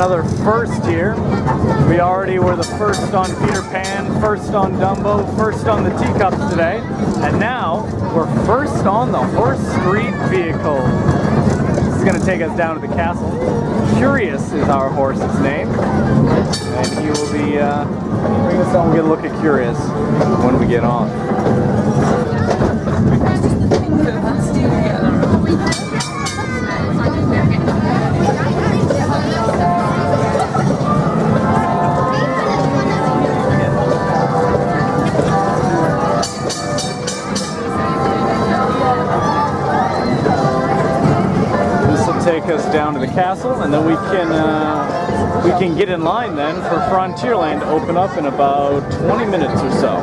another first here. We already were the first on Peter Pan, first on Dumbo, first on the teacups today, and now we're first on the horse street vehicle. This is going to take us down to the castle. Curious is our horse's name, and he will be bring us on. We'll get a look at Curious when we get on. Take us down to the castle, and then we can get in line then for Frontierland to open up in about 20 minutes or so.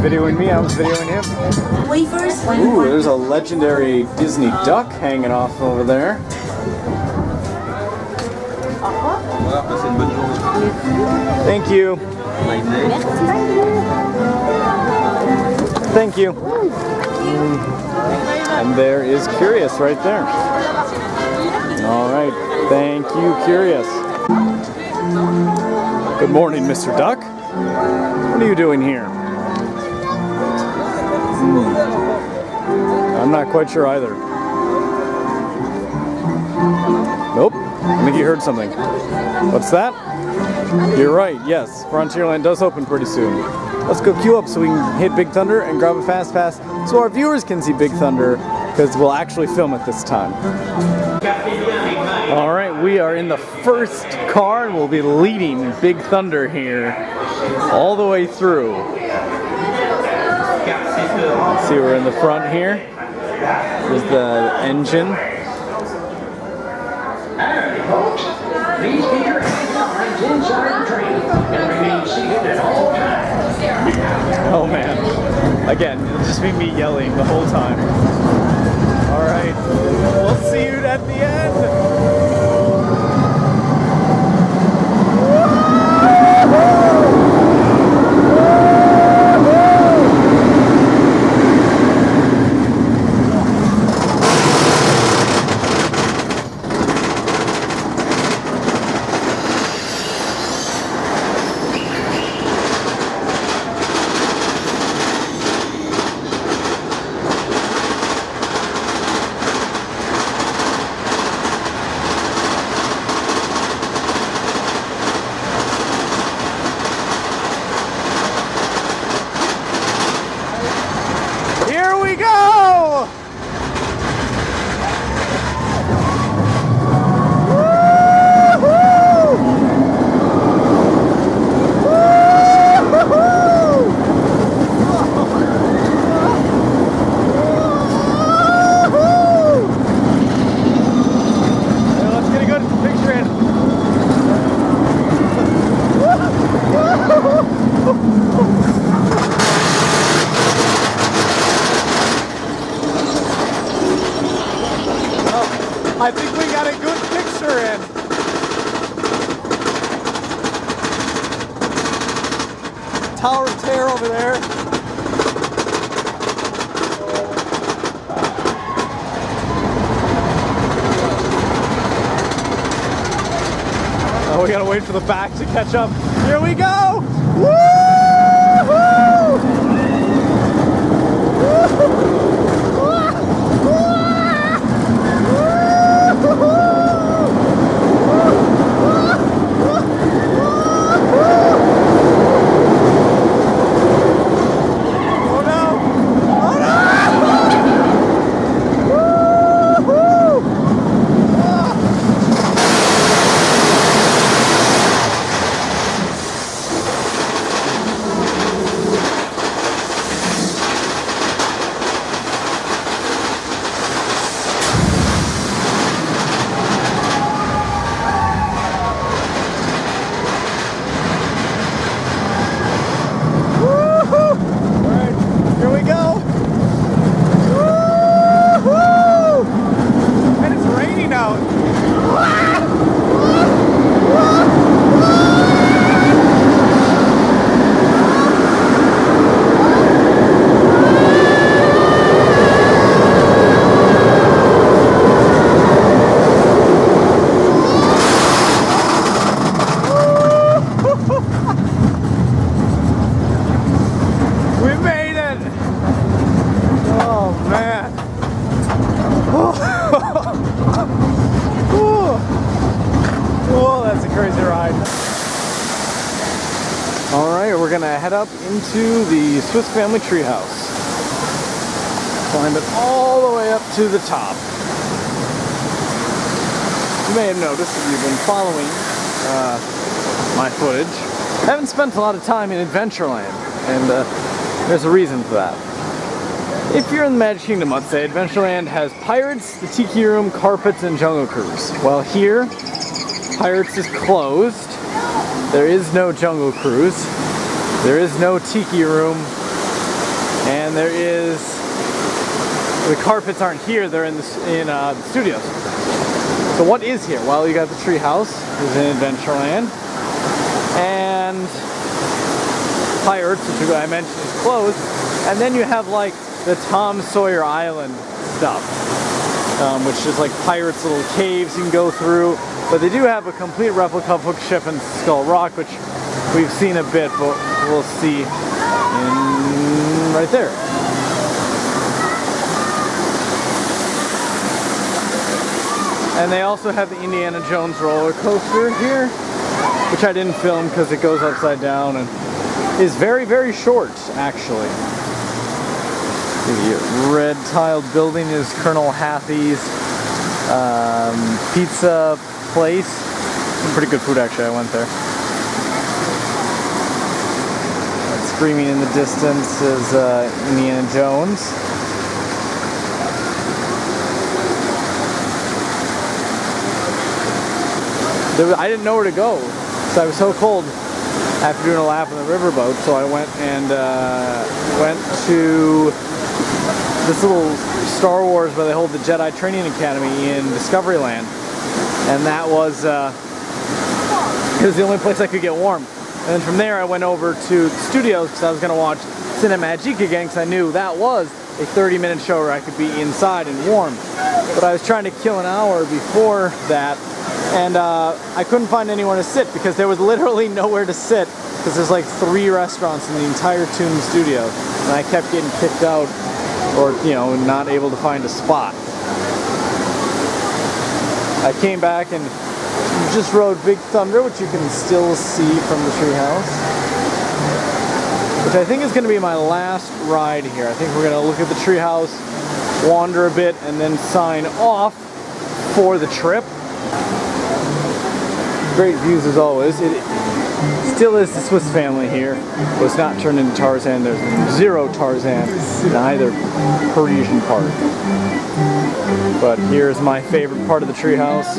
Videoing me, I was videoing him. Ooh, there's a legendary Disney duck hanging off over there. Thank you. Thank you. And there is Curious right there. All right, thank you, Curious. Good morning, Mr. Duck. What are you doing here? I'm not quite sure either. Nope. I think you heard something. What's that? You're right, yes. Frontierland does open pretty soon. Let's go queue up so we can hit Big Thunder and grab a fast pass so our viewers can see Big Thunder, because we'll actually film it this time. Alright, we are in the first car and we'll be leading Big Thunder here all the way through. Let's see, we're in the front here. There's the engine. Alright, folks. Please keep your hands arms inside the train and remain seated at all times. Oh man. Again, it'll just be me yelling the whole time. Alright. We'll see you at the end. I think we got a good picture in. Tower of Terror over there. Oh, we gotta wait for the back to catch up. Here we go! Woo-hoo! Oh no! Alright, we're gonna head up into the Swiss Family Treehouse. Climb it all the way up to the top. You may have noticed if you've been following my footage, I haven't spent a lot of time in Adventureland, and there's a reason for that. If you're in the Magic Kingdom, let's say, Adventureland has Pirates, the Tiki Room, Carpets, and Jungle Cruise. Well, here, Pirates is closed. There is no Jungle Cruise. There is no Tiki Room. And there is... the Carpets aren't here, they're in the studios. So what is here? Well, you got the Treehouse, is in Adventureland. And Pirates, which I mentioned, is closed. And then you have, like, the Tom Sawyer Island stuff, which is like Pirates' little caves you can go through. But they do have a complete replica of Hook Ship and Skull Rock, which we've seen a bit, but we'll see right there. And they also have the Indiana Jones roller coaster here, which I didn't film because it goes upside down and is very, very short, actually. The red tiled building is Colonel Hathie's pizza place. Some pretty good food, actually. I went there. And screaming in the distance is Indiana Jones. I didn't know where to go, so I was so cold after doing a lap on the riverboat, so I went and went to this little Star Wars where they hold the Jedi Training Academy in Discoveryland, and that was the only place I could get warm. And then from there I went over to the studios because I was going to watch Cinemagique again because I knew that was a 30-minute show where I could be inside and warm. But I was trying to kill an hour before that, and I couldn't find anywhere to sit because there was literally nowhere to sit because there's like 3 restaurants in the entire Toon Studio, and I kept getting kicked out or, you know, not able to find a spot. I came back and just rode Big Thunder, which you can still see from the Treehouse, which I think is going to be my last ride here. I think we're going to look at the Treehouse, wander a bit, and then sign off for the trip. Great views as always. It still is the Swiss Family here, but it's not turned into Tarzan. There's 0 Tarzan in either Parisian park. But here's my favorite part of the Treehouse.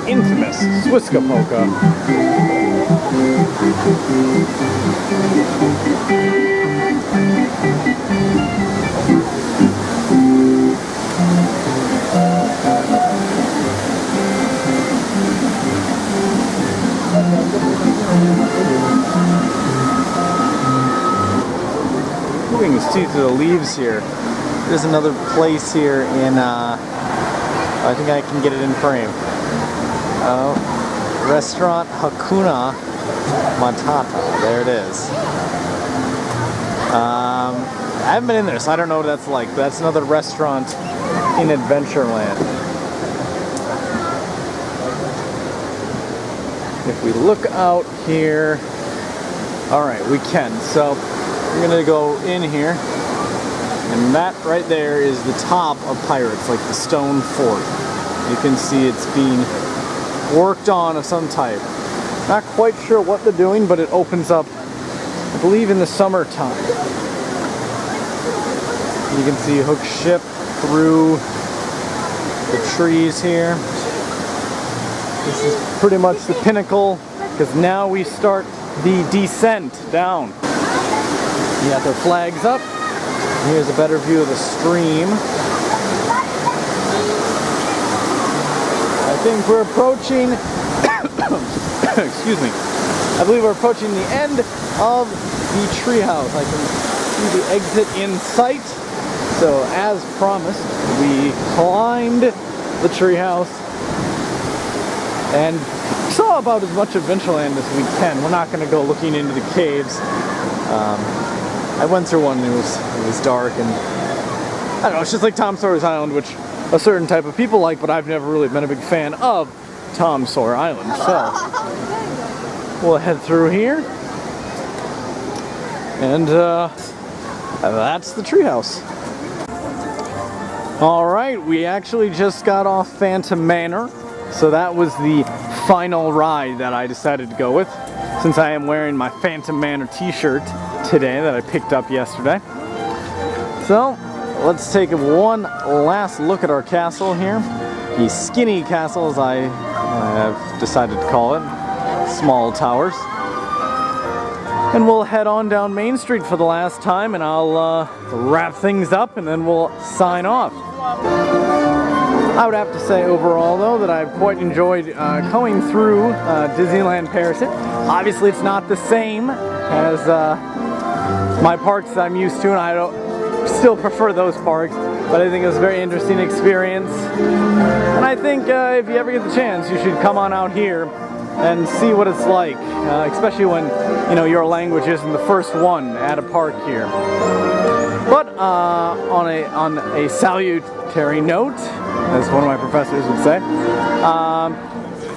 Infamous Swiska Polka. You can see through the leaves here. There's another place here in, I think I can get it in frame. Restaurant Hakuna Matata. There it is. I haven't been in there, so I don't know what that's like. But that's another restaurant in Adventureland. If we look out here, all right, we can. So we're gonna go in here, and that right there is the top of Pirates, like the stone fort. You can see it's being worked on of some type. Not quite sure what they're doing, but it opens up, I believe, in the summertime. You can see Hook Ship through the trees here. This is pretty much the pinnacle, because now we start the descent down. You got their flags up. Here's a better view of the stream. I think we're approaching, excuse me, I believe we're approaching the end of the Treehouse. I can see the exit in sight. So as promised, we climbed the Treehouse and saw about as much Adventureland as we can. We're not going to go looking into the caves. I went through one and it was dark, and I don't know, it's just like Tom Sawyer's Island, which a certain type of people like, but I've never really been a big fan of Tom Sawyer Island. So we'll head through here, and that's the treehouse. All right, we actually just got off Phantom Manor, so that was the final ride that I decided to go with, since I am wearing my Phantom Manor t-shirt today that I picked up yesterday. So let's take one last look at our castle here. The Skinny Castle, as I have decided to call it. Small towers. And we'll head on down Main Street for the last time, and I'll wrap things up, and then we'll sign off. I would have to say overall, though, that I've quite enjoyed going through Disneyland Paris. Obviously, it's not the same as my parks that I'm used to, and I still prefer those parks, but I think it was a very interesting experience. And I think if you ever get the chance, you should come on out here and see what it's like, especially when, you know, your language isn't the first one at a park here. But on a salutary note, as one of my professors would say,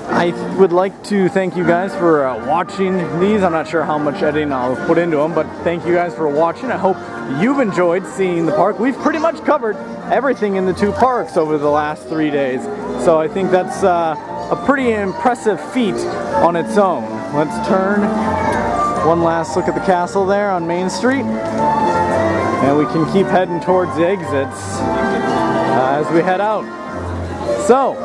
I would like to thank you guys for watching these. I'm not sure how much editing I'll put into them, but thank you guys for watching. I hope you've enjoyed seeing the park. We've pretty much covered everything in the two parks over the last 3 days, so I think that's a pretty impressive feat on its own. Let's turn one last look at the castle there on Main Street, and we can keep heading towards the exits as we head out. So,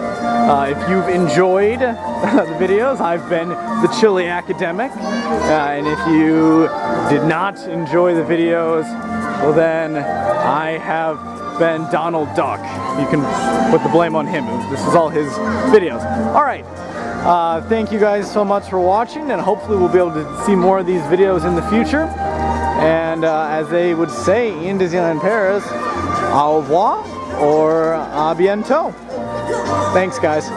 if you've enjoyed the videos, I've been the Chili Academic, and if you did not enjoy the videos, well then I have been Donald Duck. You can put the blame on him. This is all his videos. Alright, thank you guys so much for watching, and hopefully we'll be able to see more of these videos in the future. And as they would say in Disneyland Paris, au revoir or à bientôt. Thanks, guys.